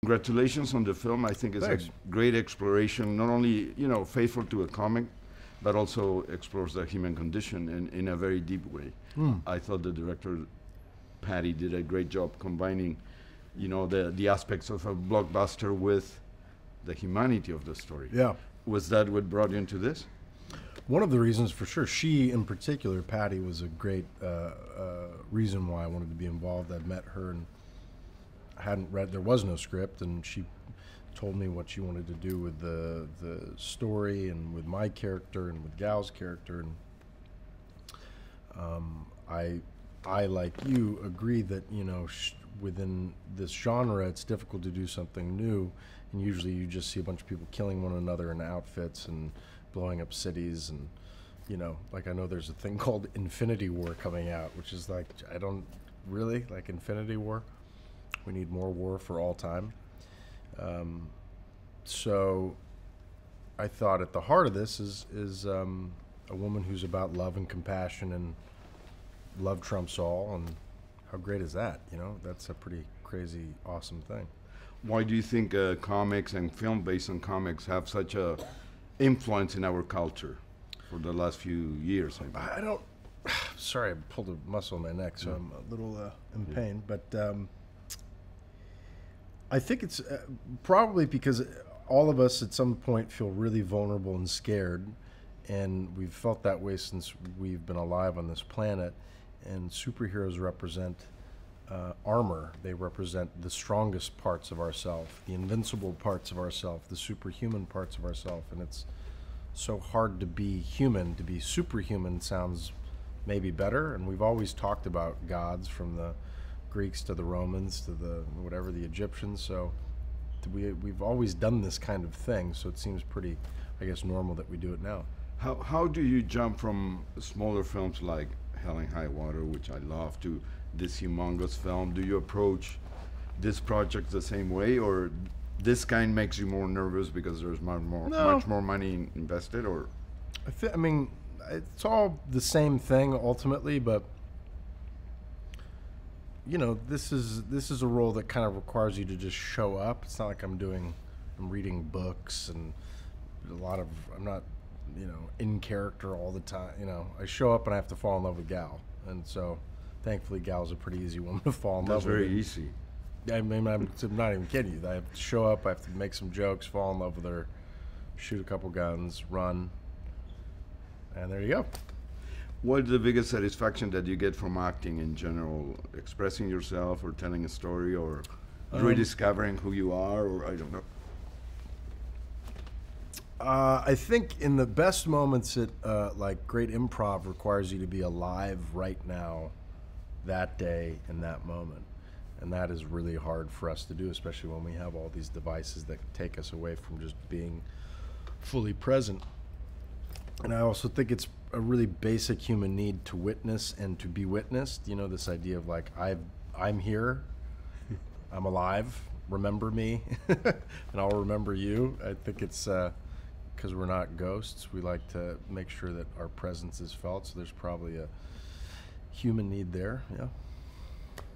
Congratulations on the film. I think it's Thanks. a great exploration, not only, you know, faithful to a comic, but also explores the human condition in a very deep way. I thought the director, Patty, did a great job combining, you know, the aspects of a blockbuster with the humanity of the story. Yeah. Was that what brought you into this? One of the reasons, for sure, she in particular, Patty, was a great reason why I wanted to be involved. I'd met her and hadn't read, there was no script, and she told me what she wanted to do with the story and with my character and with Gal's character. And I like you, agree that, you know, within this genre, it's difficult to do something new, and usually you just see a bunch of people killing one another in outfits and blowing up cities, and, you know, like, I know there's a thing called Infinity War coming out, which is like, I don't really like Infinity War. We need more war for all time. So I thought at the heart of this is a woman who's about love and compassion, and love trumps all, and how great is that? You know, that's a pretty crazy, awesome thing. Why do you think comics and film based on comics have such a influence in our culture for the last few years? I don't, sorry, I pulled a muscle in my neck, so I'm a little in pain, but I think it's probably because all of us at some point feel really vulnerable and scared, and we've felt that way since we've been alive on this planet. And superheroes represent armor. They represent the strongest parts of ourselves, the invincible parts of ourselves, the superhuman parts of ourselves. And it's so hard to be human. To be superhuman sounds maybe better. And we've always talked about gods, from the Greeks to the Romans to the whatever, the Egyptians. So we've always done this kind of thing. So it seems pretty, I guess, normal that we do it now. How do you jump from smaller films like Hell and High Water, which I love, to this humongous film? Do you approach this project the same way, or this kind makes you more nervous because there's much more money invested? Or I mean, it's all the same thing ultimately, but you know, this is a role that kind of requires you to just show up. It's not like I'm reading books, and I'm not, you know, in character all the time. You know, I show up and I have to fall in love with Gal, and so thankfully Gal's a pretty easy woman to fall in love with. That's very easy. I mean, I'm not even kidding you. I have to show up, I have to make some jokes, fall in love with her, shoot a couple guns, run, and there you go. What's the biggest satisfaction that you get from acting in general? Expressing yourself, or telling a story, or rediscovering who you are, or I don't know. I think in the best moments, like great improv requires you to be alive right now, that day, in that moment. And that is really hard for us to do, especially when we have all these devices that take us away from just being fully present. And I also think it's a really basic human need to witness and to be witnessed. You know, this idea of like, I'm here, I'm alive, remember me, and I'll remember you. I think it's because we're not ghosts, we like to make sure that our presence is felt, so there's probably a human need there, yeah.